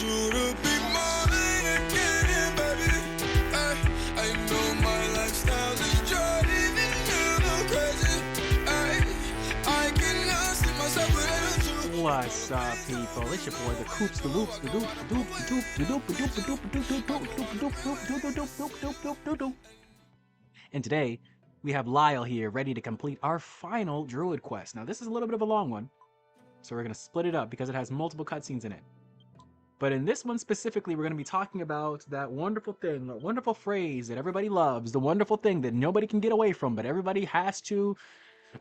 you to be mine again, baby. I know my lifestyle is driving a little crazy. I cannot see myself without you. What's up, people? It's your boy, the Coops, the Whoops, the Doop, the Doop, the Doop, the Doop, the Doop, the Doop, the Doop, the Doop, the Doop, the Doop, the Doop, Doop, Doop, Doop, Doop. And today, we have Lyle here, ready to complete our final Druid quest. Now, this is a little bit of a long one, so we're going to split it up because it has multiple cutscenes in it. But in this one specifically, we're going to be talking about that wonderful thing, that wonderful phrase that everybody loves, the wonderful thing that nobody can get away from, but everybody has to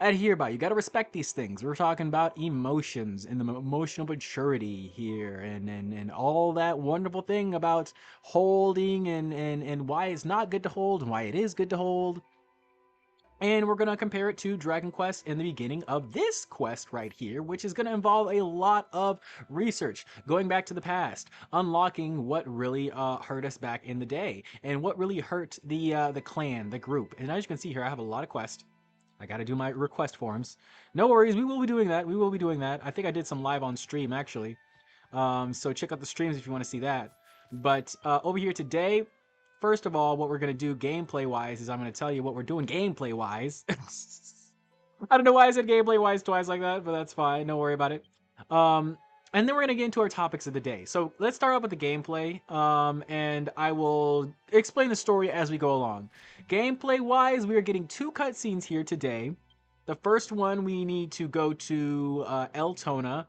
adhere by. You got to respect these things. We're talking about emotions and the emotional maturity here, and all that wonderful thing about holding and why it's not good to hold and why it is good to hold. And we're going to compare it to Dragon Quest in the beginning of this quest right here, which is going to involve a lot of research, going back to the past, unlocking what really hurt us back in the day, and what really hurt the clan, the group. And as you can see here, I have a lot of quests. I got to do my request forms. No worries, we will be doing that. We will be doing that. I think I did some live on stream, actually. So check out the streams if you want to see that. But over here today, first of all, what we're going to do gameplay-wise is I'm going to tell you what we're doing gameplay-wise. I don't know why I said gameplay-wise twice like that, but that's fine. Don't worry about it. And then we're going to get into our topics of the day. So let's start off with the gameplay, and I will explain the story as we go along. Gameplay-wise, we are getting 2 cutscenes here today. The first one, we need to go to Eltona,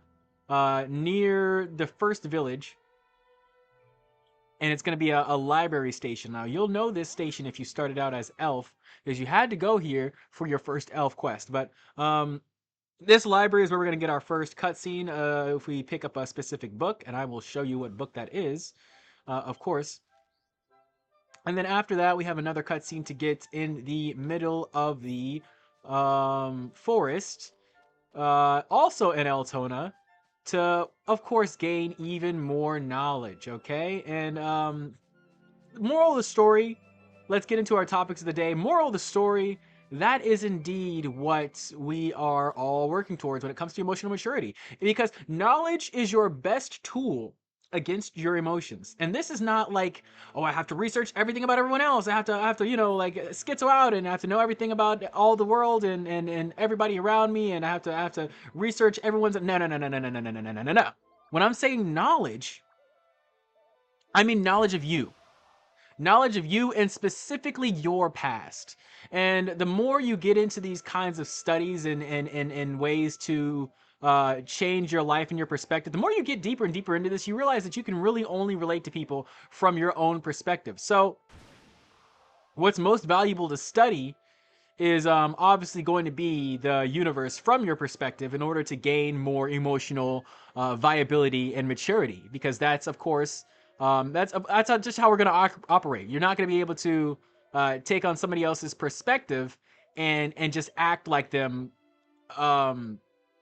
near the first village. And it's going to be a library station. Now, you'll know this station if you started out as Elf, because you had to go here for your first Elf quest. But this library is where we're going to get our first cutscene if we pick up a specific book, and I will show you what book that is, of course. And then after that, we have another cutscene to get in the middle of the forest, also in Eltona, to, of course, gain even more knowledge, okay? And moral of the story, let's get into our topics of the day. Moral of the story, that is indeed what we are all working towards when it comes to emotional maturity. Because knowledge is your best tool against your emotions. And this is not like, oh, I have to research everything about everyone else. I have to, you know, like schizo out, and I have to know everything about all the world and everybody around me, and I have to research everyone's. No. When I'm saying knowledge, I mean knowledge of you. Knowledge of you and specifically your past. And the more you get into these kinds of studies and ways to change your life and your perspective, the more you get deeper and deeper into this, you realize that you can really only relate to people from your own perspective. So what's most valuable to study is obviously going to be the universe from your perspective in order to gain more emotional viability and maturity, because that's, of course, that's just how we're going to operate. You're not going to be able to take on somebody else's perspective and just act like them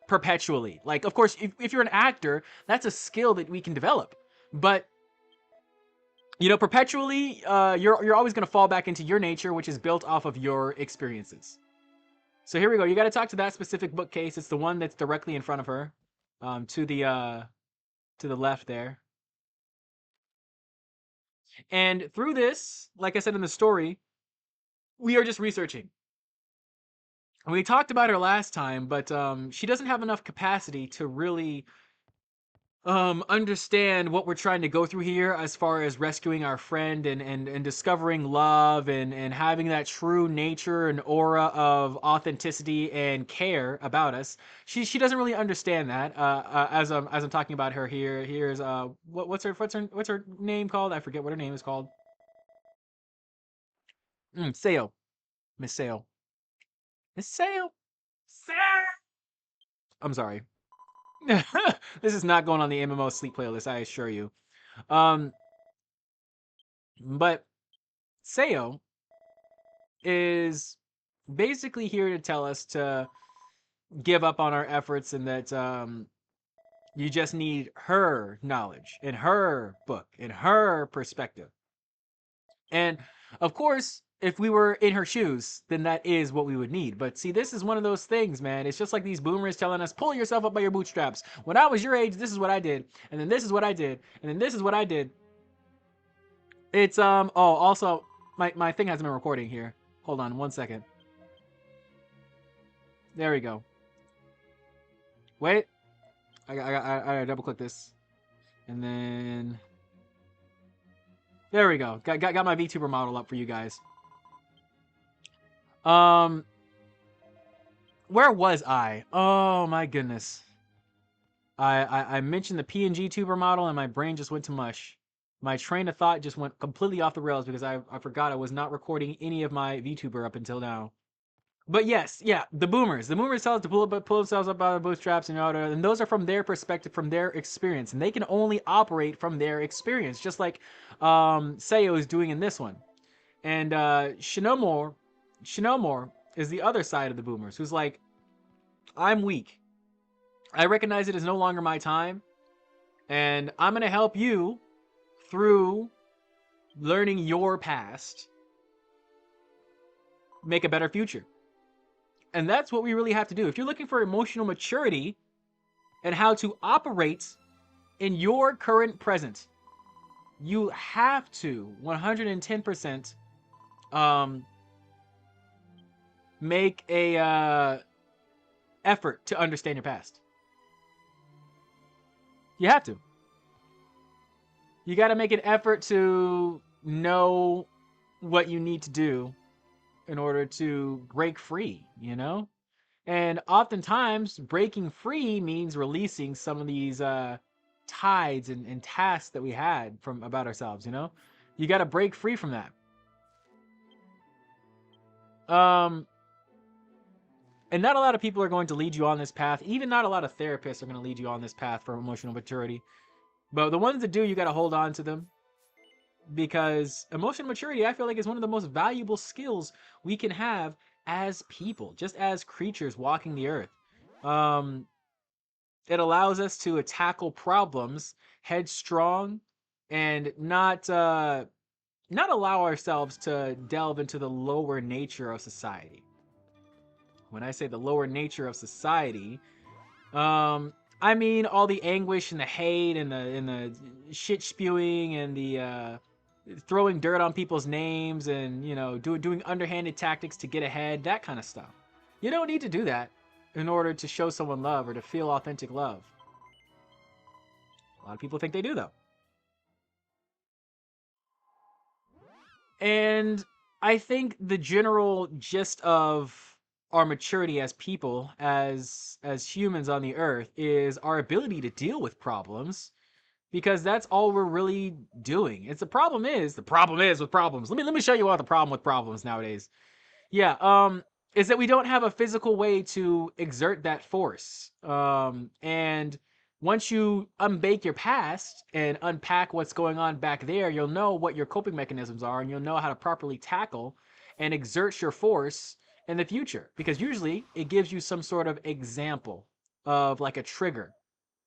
perpetually. Like, of course, if you're an actor, that's a skill that we can develop, but you know, perpetually, you're always going to fall back into your nature, which is built off of your experiences. So here we go. You got to talk to that specific bookcase. It's the one that's directly in front of her, to the left there. And through this, like I said in the story, we are just researching. We talked about her last time, but she doesn't have enough capacity to really understand what we're trying to go through here as far as rescuing our friend and discovering love and having that true nature and aura of authenticity and care about us. She doesn't really understand that. As I'm talking about her here. Here's what's her name called? I forget what her name is called. Sayo. Miss Sayo. Miss Sayo. Sayo. I'm sorry. This is not going on the MMO sleep playlist, I assure you. But Sayo is basically here to tell us to give up on our efforts, and that you just need her knowledge and her book and her perspective. And of course, if we were in her shoes, then that is what we would need. But see, this is one of those things, man. It's just like these boomers telling us, pull yourself up by your bootstraps. When I was your age, this is what I did. And then this is what I did. And then this is what I did. It's, oh, also, my thing hasn't been recording here. Hold on 1 second. There we go. Wait. I gotta double click this. And then... There we go. Got my VTuber model up for you guys. Where was I? Oh my goodness. I mentioned the PNG tuber model and my brain just went to mush. My train of thought just went completely off the rails because I forgot I was not recording any of my VTuber up until now. But yes, yeah, the boomers. The boomers tell us to pull themselves up out of the bootstraps and those are from their perspective, from their experience. And they can only operate from their experience, just like Seo is doing in this one. And Shinomore is the other side of the boomers, who's like, I'm weak. I recognize it is no longer my time, and I'm going to help you through learning your past, make a better future. And that's what we really have to do. If you're looking for emotional maturity and how to operate in your current present, you have to 110% make a effort to understand your past. You have to. You got to make an effort to know what you need to do in order to break free, you know? And oftentimes, breaking free means releasing some of these tides and tasks that we had from about ourselves, you know? You got to break free from that. And not a lot of people are going to lead you on this path. Even not a lot of therapists are going to lead you on this path for emotional maturity. But the ones that do, you got to hold on to them. Because emotional maturity, I feel like, is one of the most valuable skills we can have as people, just as creatures walking the earth. It allows us to tackle problems headstrong and not allow ourselves to delve into the lower nature of society. When I say the lower nature of society, I mean all the anguish and the hate and the shit spewing and the throwing dirt on people's names and, you know, doing underhanded tactics to get ahead, that kind of stuff. You don't need to do that in order to show someone love or to feel authentic love. A lot of people think they do, though. And I think the general gist of our maturity as people, as humans on the earth, is our ability to deal with problems, because that's all we're really doing. The problem is with problems. Let me show you all the problem with problems nowadays. Yeah, is that we don't have a physical way to exert that force. And once you unbake your past and unpack what's going on back there, you'll know what your coping mechanisms are, and you'll know how to properly tackle and exert your force in the future. Because usually it gives you some sort of example of like a trigger.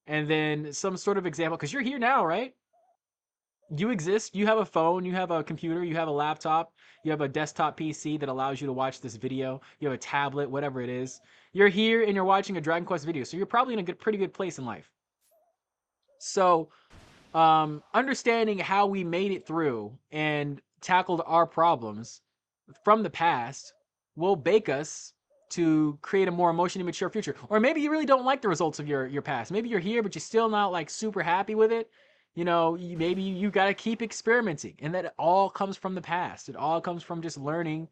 And then some sort of example, because you're here now, right? You exist, you have a phone, you have a computer, you have a laptop, you have a desktop PC that allows you to watch this video, you have a tablet, whatever it is. You're here and you're watching a Dragon Quest video, so you're probably in a pretty good place in life. So, understanding how we made it through and tackled our problems from the past will bake us to create a more emotionally mature future. Or maybe you really don't like the results of your past. Maybe you're here, but you're still not like super happy with it. You know, maybe you got to keep experimenting, and that it all comes from the past. It all comes from just learning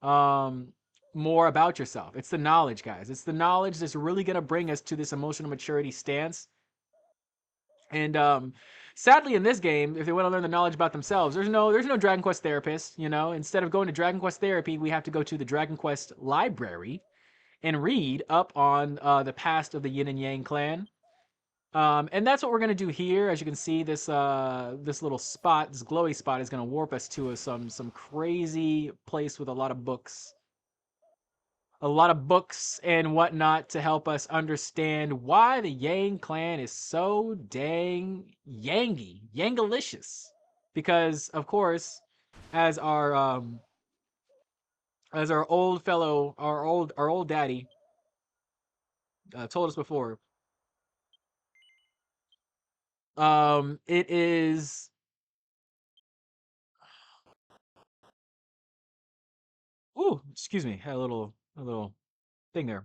more about yourself. It's the knowledge, guys. It's the knowledge that's really going to bring us to this emotional maturity stance. And sadly, in this game, if they want to learn the knowledge about themselves, there's no Dragon Quest therapist. You know, instead of going to Dragon Quest therapy, we have to go to the Dragon Quest library and read up on the past of the Yin and Yang clan. And that's what we're gonna do here. As you can see, this little spot, this glowy spot, is gonna warp us to some crazy place with a lot of books and whatnot to help us understand why the Yang clan is so dang yangalicious. Because of course, as our as our old fellow, our old daddy told us before, it is, ooh, excuse me, had a little thing there.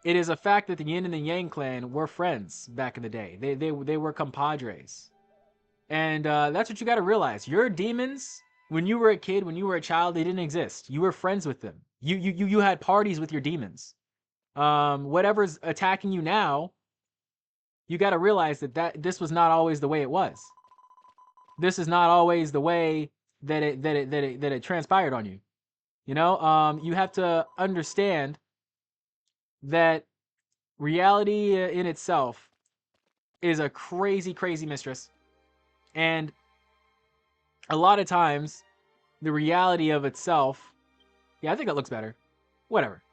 It is a fact that the Yin and the Yang clan were friends back in the day. They were compadres, and that's what you got to realize. Your demons, when you were a kid, when you were a child, they didn't exist. You were friends with them. You had parties with your demons. Whatever's attacking you now, you got to realize that this was not always the way it was. This is not always the way that it transpired on you. You know, you have to understand that reality in itself is a crazy, crazy mistress. And a lot of times, the reality of itself, yeah, I think that looks better. Whatever.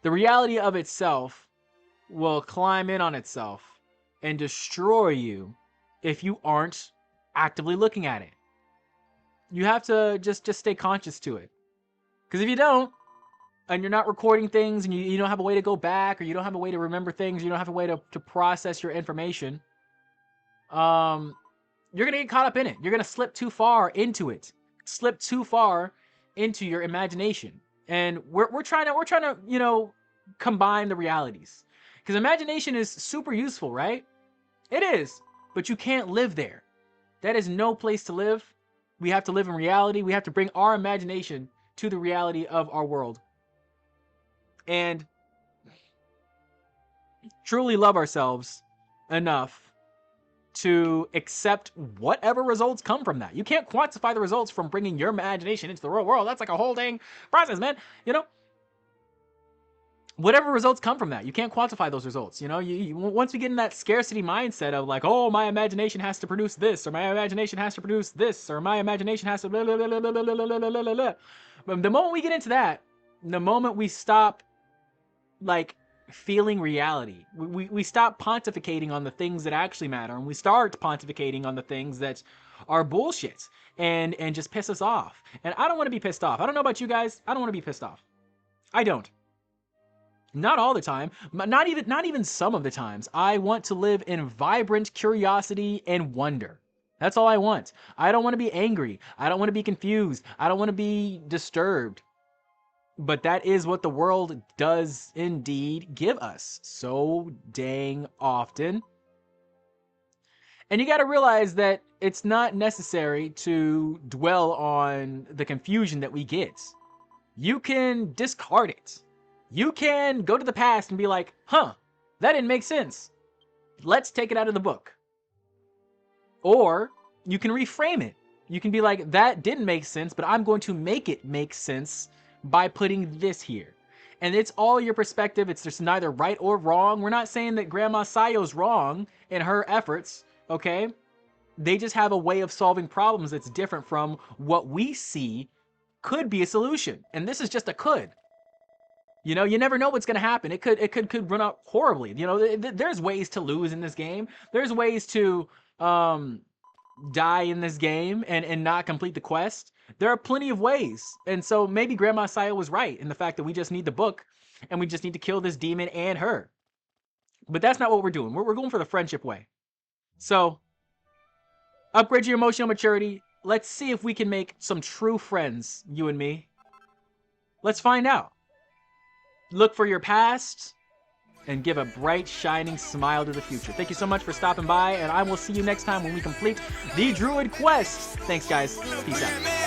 The reality of itself will climb in on itself and destroy you if you aren't actively looking at it. You have to just stay conscious to it. Because if you don't, and you're not recording things, and you don't have a way to go back, or you don't have a way to remember things, you don't have a way to process your information, you're gonna get caught up in it. You're gonna slip too far into it. Slip too far into your imagination. And we're trying to, you know, combine the realities. Because imagination is super useful, right? It is. But you can't live there. That is no place to live. We have to live in reality. We have to bring our imagination to the reality of our world. And truly love ourselves enough to accept whatever results come from that. You can't quantify the results from bringing your imagination into the real world. That's like a whole dang process, man. You know, whatever results come from that, you can't quantify those results. You know, you once we get in that scarcity mindset of like, oh, my imagination has to produce this, or my imagination has to produce this, or my imagination has to blah, blah, blah, blah, blah, blah, blah, blah, blah, blah. But the moment we get into that, the moment we stop, like, feeling reality, we stop pontificating on the things that actually matter, and we start pontificating on the things that are bullshit and just piss us off. And I don't want to be pissed off. I don't know about you guys. I don't want to be pissed off. I don't. Not all the time. Not even some of the times. I want to live in vibrant curiosity and wonder. That's all I want. I don't want to be angry. I don't want to be confused. I don't want to be disturbed. But that is what the world does indeed give us so dang often. And you got to realize that it's not necessary to dwell on the confusion that we get. You can discard it. You can go to the past and be like, huh, that didn't make sense. Let's take it out of the book. Or you can reframe it. You can be like, that didn't make sense, but I'm going to make it make sense by putting this here. And it's all your perspective. It's just neither right or wrong. We're not saying that Grandma Sayo's wrong in her efforts, okay? They just have a way of solving problems that's different from what we see could be a solution. And this is just a could. You know, you never know what's going to happen. It could run out horribly. You know, there's ways to lose in this game. There's ways to die in this game and not complete the quest. There are plenty of ways. And so maybe Grandma Saya was right in the fact that we just need the book and we just need to kill this demon and her. But that's not what we're doing. We're going for the friendship way. So upgrade your emotional maturity. Let's see if we can make some true friends, you and me. Let's find out. Look for your past and give a bright, shining smile to the future. Thank you so much for stopping by, and I will see you next time when we complete the Druid quest. Thanks, guys. Peace out.